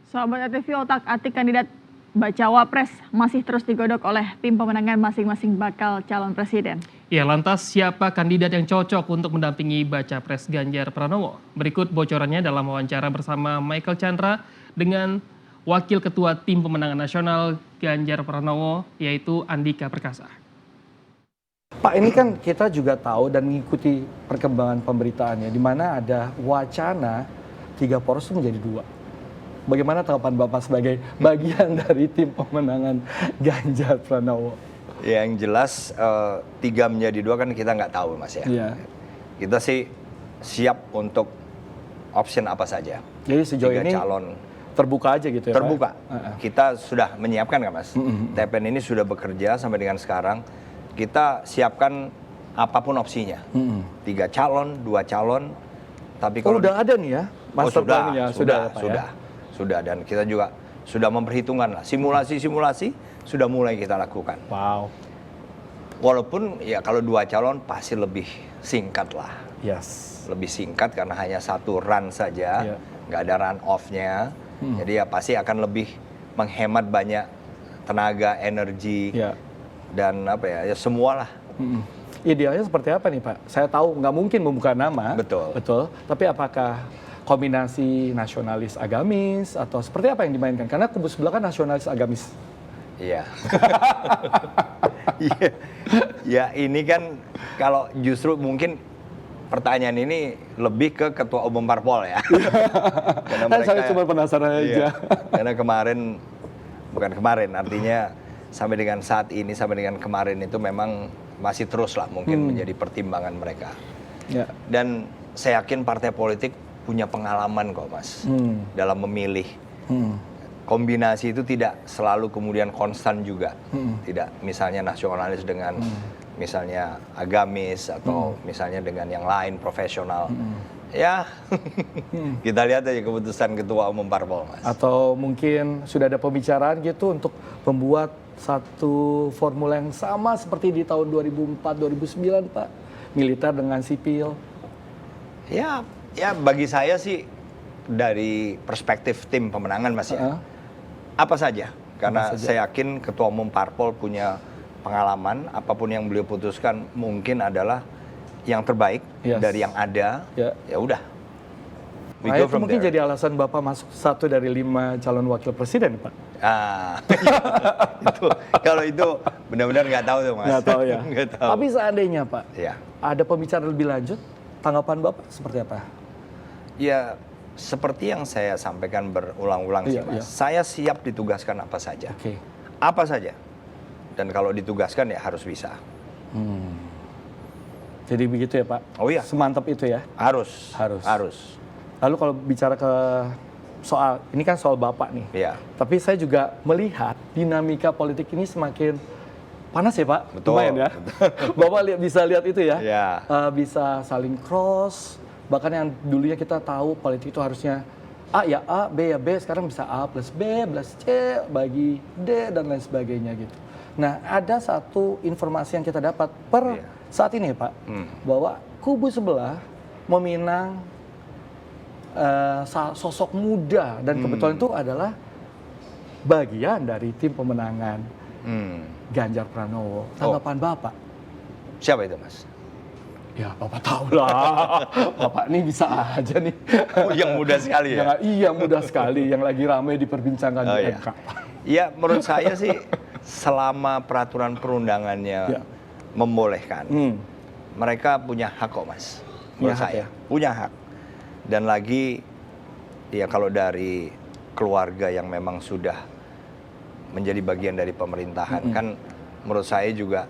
Sahabat ATV, otak-atik kandidat Bacawa Pres masih terus digodok oleh tim pemenangan masing-masing bakal calon presiden. Ya, lantas siapa kandidat yang cocok untuk mendampingi Baca Pres Ganjar Pranowo? Berikut bocorannya dalam wawancara bersama Michael Chandra dengan Wakil Ketua Tim Pemenangan Nasional Ganjar Pranowo, yaitu Andika Perkasa. Pak, ini kan kita juga tahu dan mengikuti perkembangan pemberitaannya, di mana ada wacana 3 poros menjadi 2. Bagaimana tanggapan Bapak sebagai bagian dari tim pemenangan Ganjar Pranowo? Yang jelas 3 menjadi 2 kan kita nggak tahu, Mas ya. Iya. Kita sih siap untuk option apa saja. Jadi sejauh 3 ini calon terbuka aja gitu ya, terbuka. Pak? Kita sudah menyiapkan kan, Mas? TPN ini sudah bekerja sampai dengan sekarang. Kita siapkan apapun opsinya. 3 calon, 2 calon. Tapi kalau udah ada nih ya, master plan-nya? Sudah, dan kita juga sudah memperhitungkan lah. Simulasi sudah mulai kita lakukan. Wow. Walaupun ya kalau 2 calon pasti lebih singkat lah. Yes. Lebih singkat karena hanya 1 run saja, nggak ada run off-nya. Jadi ya pasti akan lebih menghemat banyak tenaga, energi, dan apa ya semua lah. Idealnya seperti apa nih, Pak? Saya tahu nggak mungkin membuka nama. Betul. Tapi apakah kombinasi nasionalis agamis atau seperti apa yang dimainkan? Karena kubu sebelah kan nasionalis agamis. Iya. Ya ini kan kalau justru mungkin pertanyaan ini lebih ke ketua umum parpol ya. Karena mereka, saya cuma penasaran aja. Karena bukan kemarin, artinya sampai dengan saat ini, sampai dengan kemarin itu memang masih terus lah mungkin menjadi pertimbangan mereka. Dan saya yakin partai politik punya pengalaman kok, Mas, dalam memilih. Kombinasi itu tidak selalu kemudian konstan juga. Tidak misalnya nasionalis dengan misalnya agamis atau misalnya dengan yang lain profesional. Ya, kita lihat aja keputusan ketua umum parpol, Mas. Atau mungkin sudah ada pembicaraan gitu untuk membuat satu formula yang sama seperti di tahun 2004-2009, Pak. Militer dengan sipil. Ya bagi saya sih dari perspektif tim pemenangan, Mas ya. Apa saja, karena saya yakin ketua umum parpol punya pengalaman, apapun yang beliau putuskan mungkin adalah yang terbaik dari yang ada. Ya udah. Nah, itu mungkin jadi alasan Bapak masuk 1 dari 5 calon wakil presiden, Pak. Kalau itu benar-benar nggak tahu tuh, Mas. Nggak tahu ya. Nggak tahu. Tapi seandainya, Pak, ada pembicaraan lebih lanjut, tanggapan Bapak seperti apa? Ya, seperti yang saya sampaikan berulang-ulang sih, Mas. Saya siap ditugaskan apa saja. Apa saja. Dan kalau ditugaskan ya harus bisa. Jadi begitu ya, Pak? Oh iya. Semantap itu ya? Harus. Lalu kalau bicara ke soal, ini kan soal Bapak nih. Tapi saya juga melihat dinamika politik ini semakin panas ya, Pak? Betul. Lumayan ya? Bapak bisa lihat itu ya? Bisa saling cross. Bahkan yang dulunya kita tahu politik itu harusnya A ya A, B ya B, sekarang bisa A plus B plus C bagi D dan lain sebagainya gitu. Nah, ada satu informasi yang kita dapat per saat ini Pak, bahwa kubu sebelah meminang sosok muda dan kebetulan itu adalah bagian dari tim pemenangan Ganjar Pranowo. Tanggapan Bapak? Siapa itu, Mas? Ya, Bapak tahu lah. Bapak ini bisa aja nih. Yang muda sekali ya? Iya, muda sekali. Yang lagi ramai diperbincangkan di MK. Ya, menurut saya sih selama peraturan perundangannya membolehkan, mereka punya hak kok, Mas. Menurut saya, punya hak. Dan lagi, ya kalau dari keluarga yang memang sudah menjadi bagian dari pemerintahan, kan menurut saya juga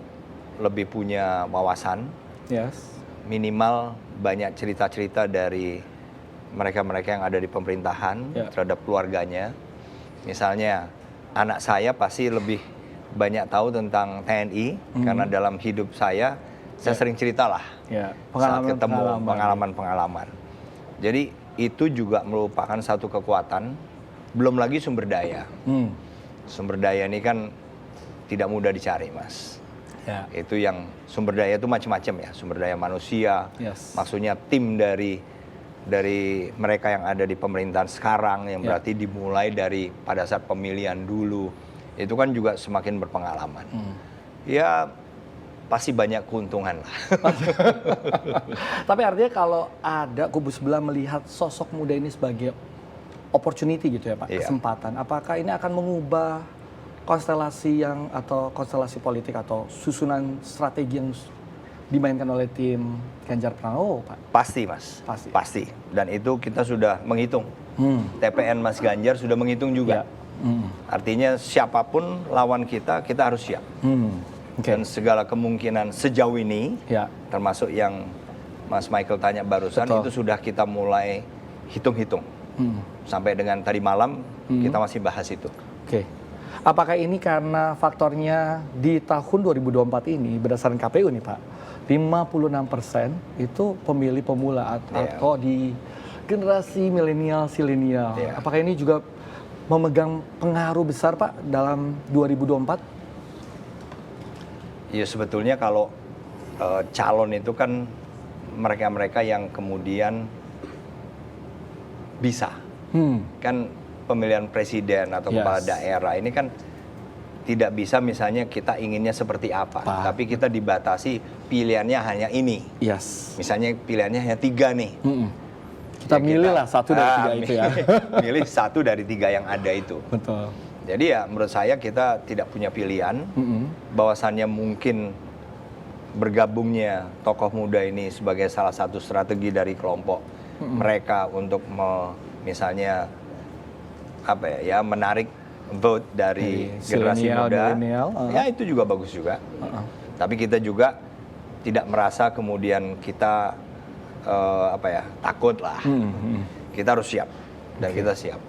lebih punya wawasan. Minimal banyak cerita-cerita dari mereka-mereka yang ada di pemerintahan terhadap keluarganya. Misalnya anak saya pasti lebih banyak tahu tentang TNI karena dalam hidup saya sering cerita lah saat ketemu pengalaman-pengalaman. Jadi itu juga merupakan satu kekuatan. Belum lagi sumber daya. Sumber daya ini kan tidak mudah dicari, Mas. Itu yang sumber daya itu macam-macam ya, sumber daya manusia, maksudnya tim dari dari mereka yang ada di pemerintahan sekarang, yang berarti dimulai dari pada saat pemilihan dulu, itu kan juga semakin berpengalaman. Ya pasti banyak keuntungan lah. Tapi artinya kalau ada kubu sebelah melihat sosok muda ini sebagai opportunity gitu ya Pak, kesempatan, apakah ini akan mengubah konstelasi atau konstelasi politik atau susunan strategi yang dimainkan oleh tim Ganjar Pranowo, Pak? Pasti, Mas. Pasti. Dan itu kita sudah menghitung. TPN Mas Ganjar sudah menghitung juga. Artinya siapapun lawan kita harus siap. Dan segala kemungkinan sejauh ini, termasuk yang Mas Michael tanya barusan, itu sudah kita mulai hitung-hitung. Sampai dengan tadi malam, kita masih bahas itu. Oke. Apakah ini karena faktornya di tahun 2024 ini, berdasarkan KPU nih Pak, 56% itu pemilih pemula atau di generasi milenial, silenial. Apakah ini juga memegang pengaruh besar Pak dalam 2024? Ya sebetulnya kalau calon itu kan mereka-mereka yang kemudian bisa. Kan pemilihan presiden atau kepala daerah ini kan tidak bisa misalnya kita inginnya seperti apa. Tapi kita dibatasi pilihannya hanya ini. Misalnya pilihannya hanya 3 nih. Kita milih lah satu dari 3 itu ya. Milih 1 dari 3 yang ada itu. Betul. Jadi ya menurut saya kita tidak punya pilihan. Bahwasannya mungkin bergabungnya tokoh muda ini sebagai salah satu strategi dari kelompok mereka untuk misalnya apa ya menarik vote dari generasi muda, ya itu juga bagus juga. Tapi kita juga tidak merasa kemudian kita takut lah. Kita harus siap dan kita siap.